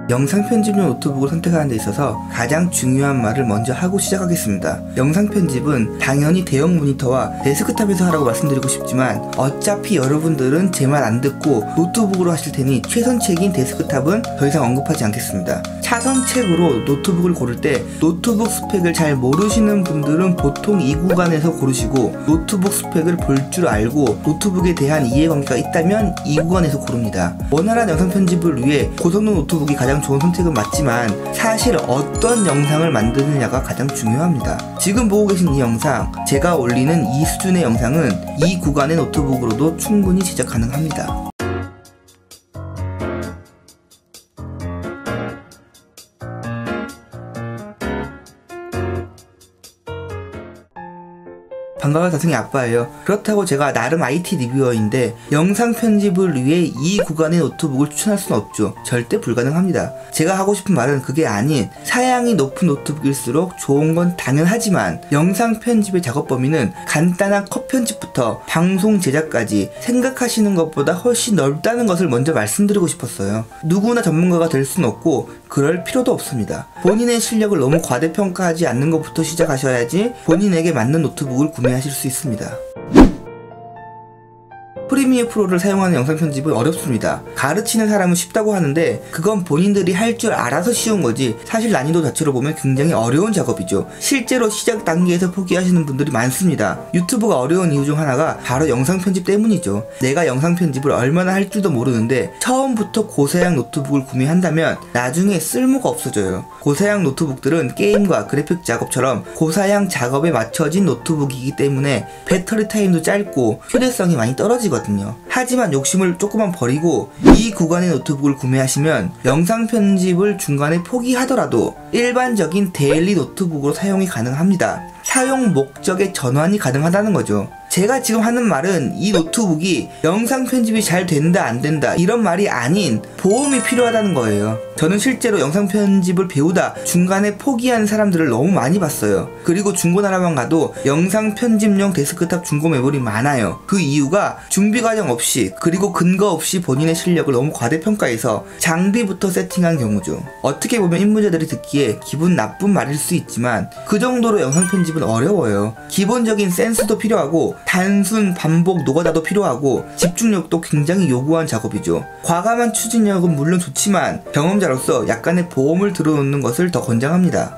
영상 편집용 노트북을 선택하는 데 있어서 가장 중요한 말을 먼저 하고 시작하겠습니다. 영상 편집은 당연히 대형 모니터와 데스크탑에서 하라고 말씀드리고 싶지만 어차피 여러분들은 제 말 안 듣고 노트북으로 하실 테니 최선책인 데스크탑은 더 이상 언급하지 않겠습니다. 차선책으로 노트북을 고를 때 노트북 스펙을 잘 모르시는 분들은 보통 이 구간에서 고르시고, 노트북 스펙을 볼 줄 알고 노트북에 대한 이해관계가 있다면 이 구간에서 고릅니다. 원활한 영상 편집을 위해 고성능 노트북이 가장 좋은 선택은 맞지만 사실 어떤 영상을 만드느냐가 가장 중요합니다. 지금 보고 계신 이 영상, 제가 올리는 이 수준의 영상은 이 구간의 노트북으로도 충분히 제작 가능합니다. 반가워요, 다승이 아빠예요. 그렇다고 제가 나름 IT 리뷰어인데 영상 편집을 위해 이 구간의 노트북을 추천할 수는 없죠. 절대 불가능합니다. 제가 하고 싶은 말은 그게 아닌, 사양이 높은 노트북일수록 좋은 건 당연하지만 영상 편집의 작업 범위는 간단한 컷 편집부터 방송 제작까지 생각하시는 것보다 훨씬 넓다는 것을 먼저 말씀드리고 싶었어요. 누구나 전문가가 될 수는 없고 그럴 필요도 없습니다. 본인의 실력을 너무 과대평가하지 않는 것부터 시작하셔야지 본인에게 맞는 노트북을 구매하실 수 있습니다. 프리미어 프로를 사용하는 영상 편집은 어렵습니다. 가르치는 사람은 쉽다고 하는데 그건 본인들이 할 줄 알아서 쉬운 거지 사실 난이도 자체로 보면 굉장히 어려운 작업이죠. 실제로 시작 단계에서 포기하시는 분들이 많습니다. 유튜브가 어려운 이유 중 하나가 바로 영상 편집 때문이죠. 내가 영상 편집을 얼마나 할 줄도 모르는데 처음부터 고사양 노트북을 구매한다면 나중에 쓸모가 없어져요. 고사양 노트북들은 게임과 그래픽 작업처럼 고사양 작업에 맞춰진 노트북이기 때문에 배터리 타임도 짧고 휴대성이 많이 떨어지거든요. 하지만 욕심을 조금만 버리고 이 구간의 노트북을 구매하시면 영상 편집을 중간에 포기하더라도 일반적인 데일리 노트북으로 사용이 가능합니다. 사용 목적의 전환이 가능하다는 거죠. 제가 지금 하는 말은 이 노트북이 영상 편집이 잘 된다 안 된다 이런 말이 아닌 보험이 필요하다는 거예요. 저는 실제로 영상 편집을 배우다 중간에 포기하는 사람들을 너무 많이 봤어요. 그리고 중고나라만 가도 영상 편집용 데스크탑 중고 매물이 많아요. 그 이유가 준비 과정 없이 그리고 근거 없이 본인의 실력을 너무 과대평가해서 장비부터 세팅한 경우죠. 어떻게 보면 입문자들이 듣기에 기분 나쁜 말일 수 있지만 그 정도로 영상 편집은 어려워요. 기본적인 센스도 필요하고 단순 반복 노가다도 필요하고 집중력도 굉장히 요구한 작업이죠. 과감한 추진력은 물론 좋지만 경험자로서 약간의 보험을 들어놓는 것을 더 권장합니다.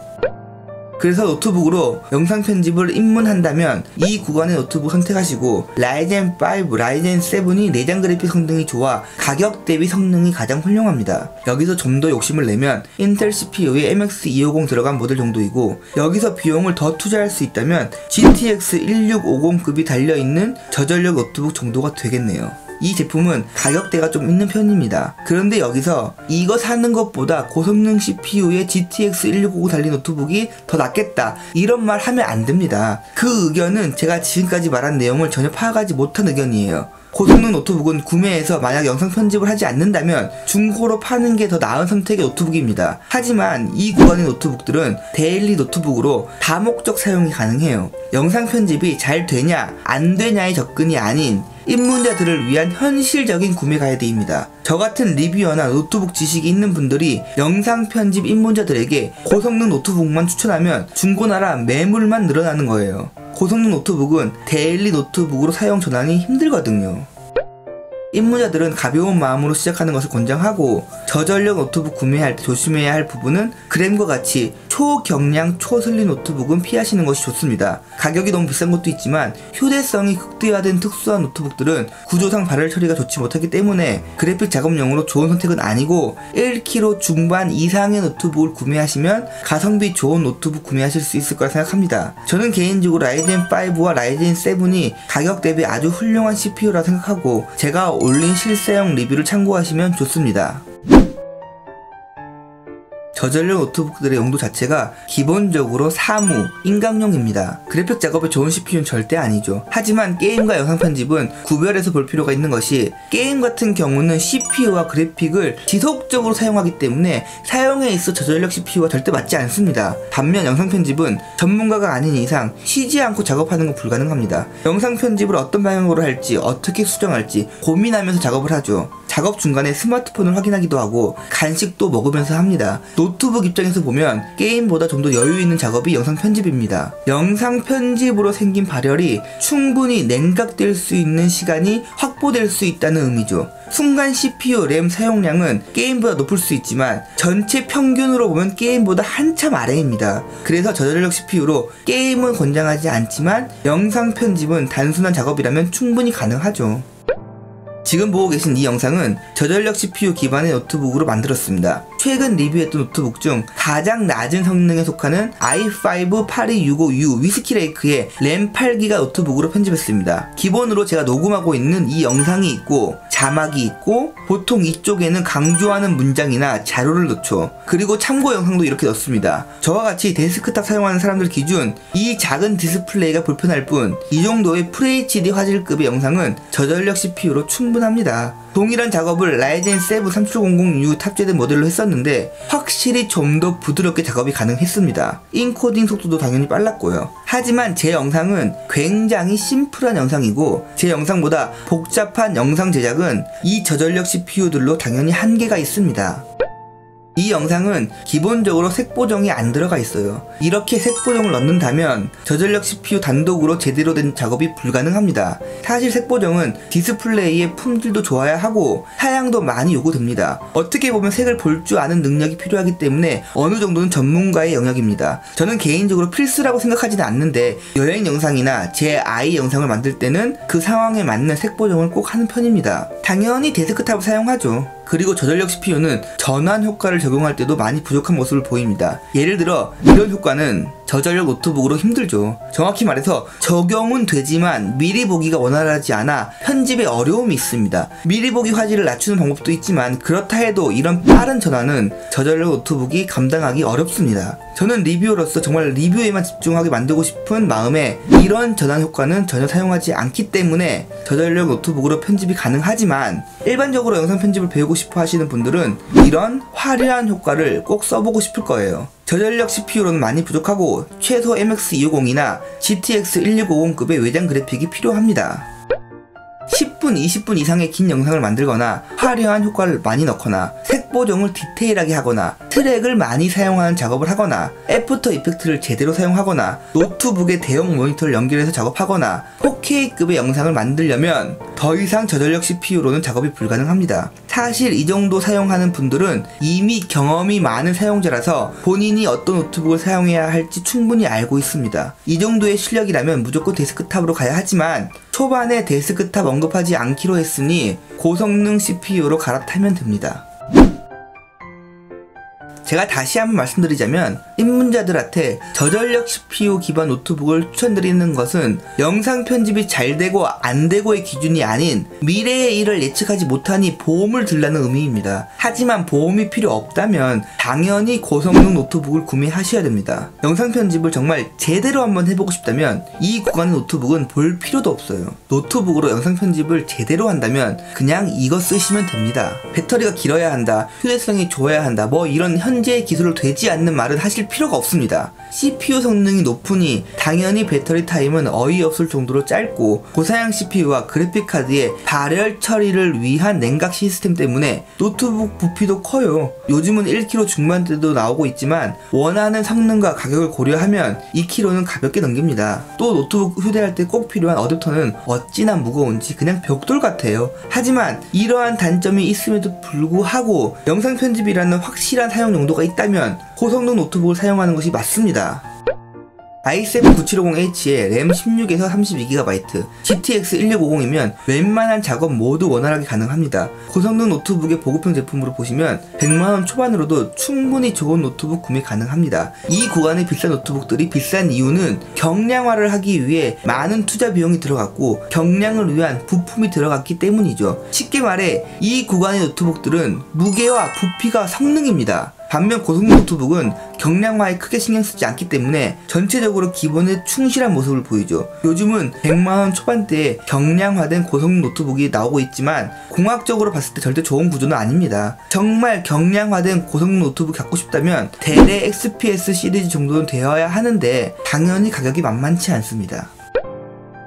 그래서 노트북으로 영상 편집을 입문한다면 이 구간의 노트북 선택하시고 라이젠 5, 라이젠 7이 내장 그래픽 성능이 좋아 가격 대비 성능이 가장 훌륭합니다. 여기서 좀 더 욕심을 내면 인텔 CPU에 MX250 들어간 모델 정도이고, 여기서 비용을 더 투자할 수 있다면 GTX 1650급이 달려있는 저전력 노트북 정도가 되겠네요. 이 제품은 가격대가 좀 있는 편입니다. 그런데 여기서 이거 사는 것보다 고성능 CPU에 GTX 1650 달린 노트북이 더 낫겠다 이런 말 하면 안 됩니다. 그 의견은 제가 지금까지 말한 내용을 전혀 파악하지 못한 의견이에요. 고성능 노트북은 구매해서 만약 영상 편집을 하지 않는다면 중고로 파는 게 더 나은 선택의 노트북입니다. 하지만 이 구간의 노트북들은 데일리 노트북으로 다목적 사용이 가능해요. 영상 편집이 잘 되냐 안 되냐의 접근이 아닌 입문자들을 위한 현실적인 구매 가이드입니다. 저같은 리뷰어나 노트북 지식이 있는 분들이 영상 편집 입문자들에게 고성능 노트북만 추천하면 중고나라 매물만 늘어나는 거예요. 고성능 노트북은 데일리 노트북으로 사용 전환이 힘들거든요. 입문자들은 가벼운 마음으로 시작하는 것을 권장하고, 저전력 노트북 구매할 때 조심해야 할 부분은 그램과 같이 초경량 초슬림 노트북은 피하시는 것이 좋습니다. 가격이 너무 비싼 것도 있지만 휴대성이 극대화된 특수한 노트북들은 구조상 발열 처리가 좋지 못하기 때문에 그래픽 작업용으로 좋은 선택은 아니고 1kg 중반 이상의 노트북을 구매하시면 가성비 좋은 노트북 구매하실 수 있을 거라 생각합니다. 저는 개인적으로 라이젠 5와 라이젠 7이 가격 대비 아주 훌륭한 CPU라 생각하고 제가 올린 실사용 리뷰를 참고하시면 좋습니다. 저전력 노트북들의 용도 자체가 기본적으로 사무, 인강용입니다. 그래픽 작업에 좋은 CPU는 절대 아니죠. 하지만 게임과 영상 편집은 구별해서 볼 필요가 있는 것이, 게임 같은 경우는 CPU와 그래픽을 지속적으로 사용하기 때문에 사용에 있어 저전력 CPU와 절대 맞지 않습니다. 반면 영상 편집은 전문가가 아닌 이상 쉬지 않고 작업하는 건 불가능합니다. 영상 편집을 어떤 방향으로 할지, 어떻게 수정할지 고민하면서 작업을 하죠. 작업 중간에 스마트폰을 확인하기도 하고 간식도 먹으면서 합니다. 노트북 입장에서 보면 게임보다 좀 더 여유 있는 작업이 영상 편집입니다. 영상 편집으로 생긴 발열이 충분히 냉각될 수 있는 시간이 확보될 수 있다는 의미죠. 순간 CPU, 램 사용량은 게임보다 높을 수 있지만 전체 평균으로 보면 게임보다 한참 아래입니다. 그래서 저전력 CPU로 게임은 권장하지 않지만 영상 편집은 단순한 작업이라면 충분히 가능하죠. 지금 보고 계신 이 영상은 저전력 CPU 기반의 노트북으로 만들었습니다. 최근 리뷰했던 노트북 중 가장 낮은 성능에 속하는 i5-8265U 위스키레이크의 램 8기가 노트북으로 편집했습니다. 기본으로 제가 녹음하고 있는 이 영상이 있고 자막이 있고 보통 이쪽에는 강조하는 문장이나 자료를 넣죠. 그리고 참고 영상도 이렇게 넣습니다. 저와 같이 데스크탑 사용하는 사람들 기준 이 작은 디스플레이가 불편할 뿐 이 정도의 FHD 화질급의 영상은 저전력 CPU로 충분합니다. 동일한 작업을 라이젠 7 3700U 탑재된 모델로 했었는데 확실히 좀 더 부드럽게 작업이 가능했습니다. 인코딩 속도도 당연히 빨랐고요. 하지만 제 영상은 굉장히 심플한 영상이고 제 영상보다 복잡한 영상 제작은 이 저전력 CPU들로 당연히 한계가 있습니다. 이 영상은 기본적으로 색보정이 안 들어가 있어요. 이렇게 색보정을 넣는다면 저전력 CPU 단독으로 제대로 된 작업이 불가능합니다. 사실 색보정은 디스플레이의 품질도 좋아야 하고 사양도 많이 요구됩니다. 어떻게 보면 색을 볼 줄 아는 능력이 필요하기 때문에 어느 정도는 전문가의 영역입니다. 저는 개인적으로 필수라고 생각하지는 않는데 여행 영상이나 제 아이 영상을 만들 때는 그 상황에 맞는 색보정을 꼭 하는 편입니다. 당연히 데스크탑을 사용하죠. 그리고 저전력 CPU는 전환 효과를 적용할 때도 많이 부족한 모습을 보입니다. 예를 들어 이런 효과는 저전력 노트북으로 힘들죠. 정확히 말해서 적용은 되지만 미리 보기가 원활하지 않아 편집에 어려움이 있습니다. 미리 보기 화질을 낮추는 방법도 있지만 그렇다 해도 이런 빠른 전환은 저전력 노트북이 감당하기 어렵습니다. 저는 리뷰어로서 정말 리뷰에만 집중하게 만들고 싶은 마음에 이런 전환 효과는 전혀 사용하지 않기 때문에 저전력 노트북으로 편집이 가능하지만 일반적으로 영상 편집을 배우고 싶어 하시는 분들은 이런 화려한 효과를 꼭 써보고 싶을 거예요. 저전력 CPU로는 많이 부족하고 최소 MX250이나 GTX 1650급의 외장 그래픽이 필요합니다. 10분, 20분 이상의 긴 영상을 만들거나 화려한 효과를 많이 넣거나 색보정을 디테일하게 하거나 트랙을 많이 사용하는 작업을 하거나 애프터 이펙트를 제대로 사용하거나 노트북에 대형 모니터를 연결해서 작업하거나 4K급의 영상을 만들려면 더 이상 저전력 CPU로는 작업이 불가능합니다. 사실 이 정도 사용하는 분들은 이미 경험이 많은 사용자라서 본인이 어떤 노트북을 사용해야 할지 충분히 알고 있습니다. 이 정도의 실력이라면 무조건 데스크탑으로 가야 하지만 초반에 데스크탑 언급하지 않기로 했으니 고성능 CPU로 갈아타면 됩니다. 제가 다시 한번 말씀드리자면 입문자들한테 저전력 CPU 기반 노트북을 추천드리는 것은 영상 편집이 잘 되고 안 되고의 기준이 아닌 미래의 일을 예측하지 못하니 보험을 들라는 의미입니다. 하지만 보험이 필요 없다면 당연히 고성능 노트북을 구매하셔야 됩니다. 영상 편집을 정말 제대로 한번 해보고 싶다면 이 구간의 노트북은 볼 필요도 없어요. 노트북으로 영상 편집을 제대로 한다면 그냥 이거 쓰시면 됩니다. 배터리가 길어야 한다, 휴대성이 좋아야 한다, 뭐 이런 현재의 기술로 되지 않는 말은 하실 필요가 없습니다. CPU 성능이 높으니 당연히 배터리 타임은 어이없을 정도로 짧고 고사양 CPU와 그래픽카드의 발열 처리를 위한 냉각 시스템 때문에 노트북 부피도 커요. 요즘은 1kg 중반대도 나오고 있지만 원하는 성능과 가격을 고려하면 2kg는 가볍게 넘깁니다. 또 노트북 휴대할 때 꼭 필요한 어댑터는 어찌나 무거운지 그냥 벽돌 같아요. 하지만 이러한 단점이 있음에도 불구하고 영상 편집이라는 확실한 사용 용도가 있다면 고성능 노트북을 사용하는 것이 맞습니다. i7-9750H에 램 16에서 32GB, GTX 1650이면 웬만한 작업 모두 원활하게 가능합니다. 고성능 노트북의 보급형 제품으로 보시면 100만원 초반으로도 충분히 좋은 노트북 구매 가능합니다. 이 구간의 비싼 노트북들이 비싼 이유는 경량화를 하기 위해 많은 투자 비용이 들어갔고 경량을 위한 부품이 들어갔기 때문이죠. 쉽게 말해 이 구간의 노트북들은 무게와 부피가 성능입니다. 반면 고성능 노트북은 경량화에 크게 신경 쓰지 않기 때문에 전체적으로 기본에 충실한 모습을 보이죠. 요즘은 100만원 초반대에 경량화된 고성능 노트북이 나오고 있지만 공학적으로 봤을 때 절대 좋은 구조는 아닙니다. 정말 경량화된 고성능 노트북 갖고 싶다면 델의 XPS 시리즈 정도는 되어야 하는데 당연히 가격이 만만치 않습니다.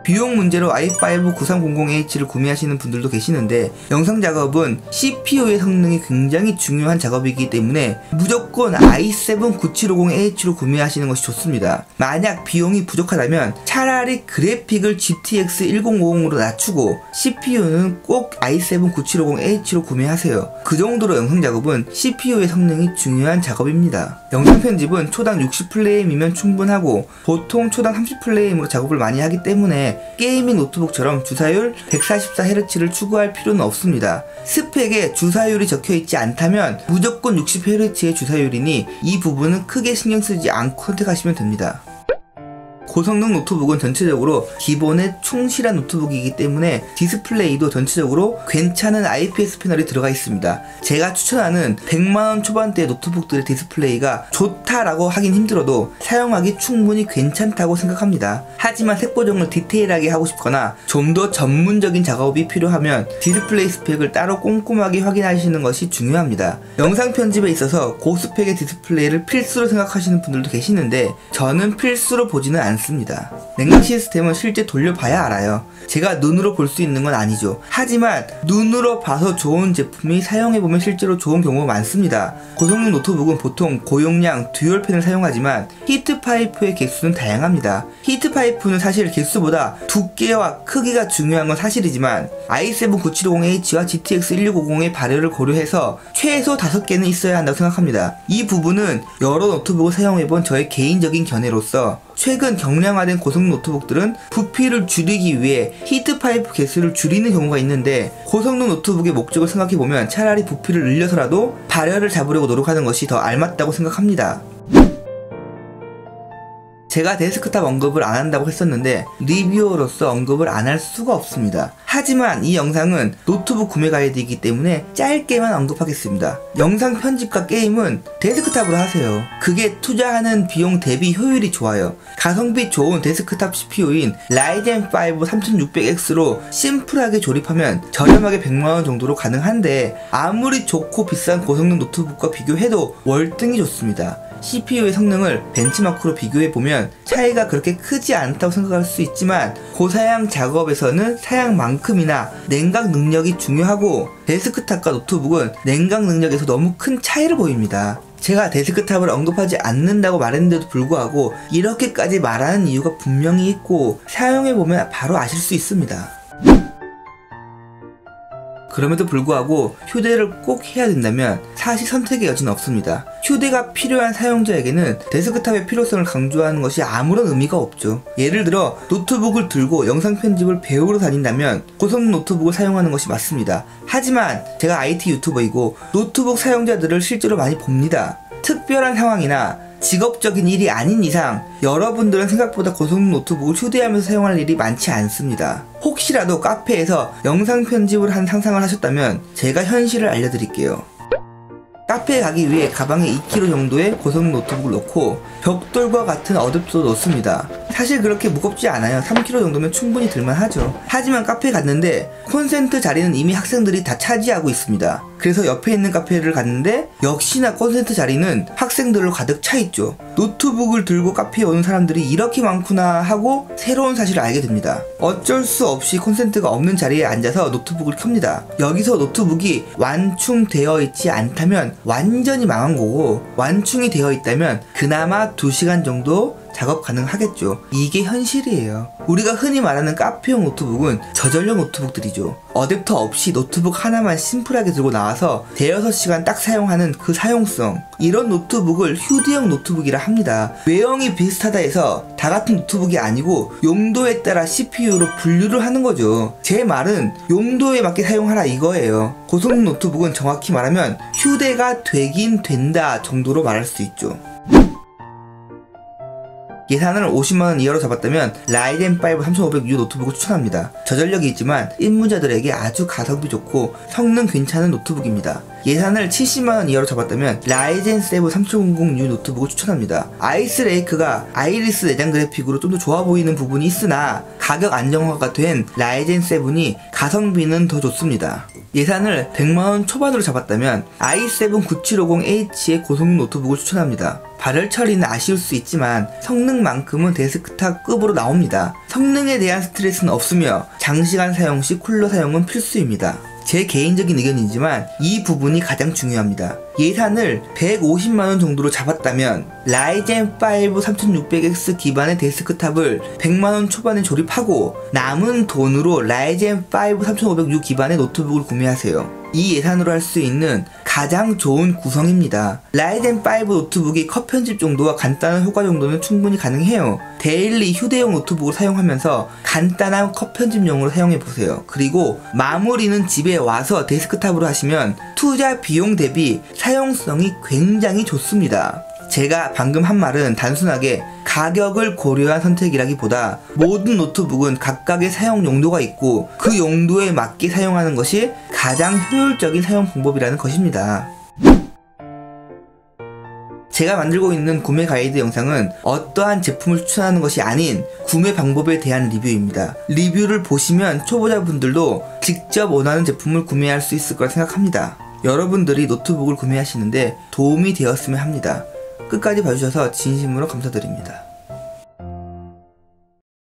비용 문제로 i5 9300H를 구매하시는 분들도 계시는데 영상 작업은 CPU의 성능이 굉장히 중요한 작업이기 때문에 무조건 i7 9750H로 구매하시는 것이 좋습니다. 만약 비용이 부족하다면 차라리 그래픽을 GTX 1050으로 낮추고 CPU는 꼭 i7 9750H로 구매하세요. 그 정도로 영상 작업은 CPU의 성능이 중요한 작업입니다. 영상 편집은 초당 60프레임이면 충분하고 보통 초당 30프레임으로 작업을 많이 하기 때문에 게이밍 노트북처럼 주사율 144Hz를 추구할 필요는 없습니다. 스펙에 주사율이 적혀있지 않다면 무조건 60Hz의 주사율이니 이 부분은 크게 신경 쓰지 않고 선택하시면 됩니다. 고성능 노트북은 전체적으로 기본에 충실한 노트북이기 때문에 디스플레이도 전체적으로 괜찮은 IPS 패널이 들어가 있습니다. 제가 추천하는 100만원 초반대 노트북들의 디스플레이가 좋다라고 하긴 힘들어도 사용하기 충분히 괜찮다고 생각합니다. 하지만 색 보정을 디테일하게 하고 싶거나 좀 더 전문적인 작업이 필요하면 디스플레이 스펙을 따로 꼼꼼하게 확인하시는 것이 중요합니다. 영상 편집에 있어서 고스펙의 디스플레이를 필수로 생각하시는 분들도 계시는데 저는 필수로 보지는 않습니다. 냉각 시스템은 실제 돌려봐야 알아요. 제가 눈으로 볼 수 있는 건 아니죠. 하지만 눈으로 봐서 좋은 제품이 사용해보면 실제로 좋은 경우가 많습니다. 고성능 노트북은 보통 고용량 듀얼팬을 사용하지만 히트파이프의 개수는 다양합니다. 히트파이프는 사실 개수보다 두께와 크기가 중요한 건 사실이지만 i7 9750H와 GTX 1650의 발열을 고려해서 최소 5개는 있어야 한다고 생각합니다. 이 부분은 여러 노트북을 사용해본 저의 개인적인 견해로서 최근 경량화된 고성능 노트북들은 부피를 줄이기 위해 히트파이프 개수를 줄이는 경우가 있는데 고성능 노트북의 목적을 생각해보면 차라리 부피를 늘려서라도 발열을 잡으려고 노력하는 것이 더 알맞다고 생각합니다. 제가 데스크탑 언급을 안 한다고 했었는데 리뷰어로서 언급을 안 할 수가 없습니다. 하지만 이 영상은 노트북 구매 가이드이기 때문에 짧게만 언급하겠습니다. 영상 편집과 게임은 데스크탑으로 하세요. 그게 투자하는 비용 대비 효율이 좋아요. 가성비 좋은 데스크탑 CPU인 라이젠 5 3600X로 심플하게 조립하면 저렴하게 100만원 정도로 가능한데 아무리 좋고 비싼 고성능 노트북과 비교해도 월등히 좋습니다. CPU의 성능을 벤치마크로 비교해보면 차이가 그렇게 크지 않다고 생각할 수 있지만 고사양 작업에서는 사양만큼이나 냉각 능력이 중요하고 데스크탑과 노트북은 냉각 능력에서 너무 큰 차이를 보입니다. 제가 데스크탑을 언급하지 않는다고 말했는데도 불구하고 이렇게까지 말하는 이유가 분명히 있고 사용해보면 바로 아실 수 있습니다. 그럼에도 불구하고 휴대를 꼭 해야 된다면 사실 선택의 여지는 없습니다. 휴대가 필요한 사용자에게는 데스크탑의 필요성을 강조하는 것이 아무런 의미가 없죠. 예를 들어 노트북을 들고 영상 편집을 배우러 다닌다면 고성능 노트북을 사용하는 것이 맞습니다. 하지만 제가 IT 유튜버이고 노트북 사용자들을 실제로 많이 봅니다. 특별한 상황이나 직업적인 일이 아닌 이상 여러분들은 생각보다 고성능 노트북을 휴대하면서 사용할 일이 많지 않습니다. 혹시라도 카페에서 영상 편집을 한 상상을 하셨다면 제가 현실을 알려드릴게요. 카페에 가기 위해 가방에 2kg 정도의 고성능 노트북을 넣고 벽돌과 같은 어댑터도 넣습니다. 사실 그렇게 무겁지 않아요. 3kg 정도면 충분히 들만하죠. 하지만 카페에 갔는데 콘센트 자리는 이미 학생들이 다 차지하고 있습니다. 그래서 옆에 있는 카페를 갔는데 역시나 콘센트 자리는 학생들로 가득 차 있죠. 노트북을 들고 카페에 오는 사람들이 이렇게 많구나 하고 새로운 사실을 알게 됩니다. 어쩔 수 없이 콘센트가 없는 자리에 앉아서 노트북을 켭니다. 여기서 노트북이 완충되어 있지 않다면 완전히 망한 거고 완충이 되어 있다면 그나마 2시간 정도 작업 가능하겠죠. 이게 현실이에요. 우리가 흔히 말하는 카페용 노트북은 저전력 노트북들이죠. 어댑터 없이 노트북 하나만 심플하게 들고 나와서 대여섯 시간 딱 사용하는 그 사용성, 이런 노트북을 휴대용 노트북이라 합니다. 외형이 비슷하다 해서 다 같은 노트북이 아니고 용도에 따라 CPU로 분류를 하는 거죠. 제 말은 용도에 맞게 사용하라 이거예요. 고성능 노트북은 정확히 말하면 휴대가 되긴 된다 정도로 말할 수 있죠. 예산을 50만원 이하로 잡았다면 라이젠 5 3500U 노트북을 추천합니다. 저전력이 있지만 입문자들에게 아주 가성비 좋고 성능 괜찮은 노트북입니다. 예산을 70만원 이하로 잡았다면 라이젠 7 3700U 노트북을 추천합니다. 아이스레이크가 아이리스 내장 그래픽으로 좀 더 좋아 보이는 부분이 있으나 가격 안정화가 된 라이젠 7이 가성비는 더 좋습니다. 예산을 100만원 초반으로 잡았다면 i7 9750H의 고성능 노트북을 추천합니다. 발열 처리는 아쉬울 수 있지만 성능만큼은 데스크탑급으로 나옵니다. 성능에 대한 스트레스는 없으며 장시간 사용 시 쿨러 사용은 필수입니다. 제 개인적인 의견이지만 이 부분이 가장 중요합니다. 예산을 150만원 정도로 잡았다면 라이젠 5 3600X 기반의 데스크탑을 100만원 초반에 조립하고 남은 돈으로 라이젠 5 3500U 기반의 노트북을 구매하세요. 이 예산으로 할 수 있는 가장 좋은 구성입니다. 라이젠 5 노트북이 컷 편집 정도와 간단한 효과 정도는 충분히 가능해요. 데일리 휴대용 노트북을 사용하면서 간단한 컷 편집용으로 사용해보세요. 그리고 마무리는 집에 와서 데스크탑으로 하시면 투자 비용 대비 사용성이 굉장히 좋습니다. 제가 방금 한 말은 단순하게 가격을 고려한 선택이라기보다 모든 노트북은 각각의 사용 용도가 있고 그 용도에 맞게 사용하는 것이 가장 효율적인 사용 방법이라는 것입니다. 제가 만들고 있는 구매 가이드 영상은 어떠한 제품을 추천하는 것이 아닌 구매 방법에 대한 리뷰입니다. 리뷰를 보시면 초보자분들도 직접 원하는 제품을 구매할 수 있을 거라 생각합니다. 여러분들이 노트북을 구매하시는데 도움이 되었으면 합니다. 끝까지 봐주셔서 진심으로 감사드립니다.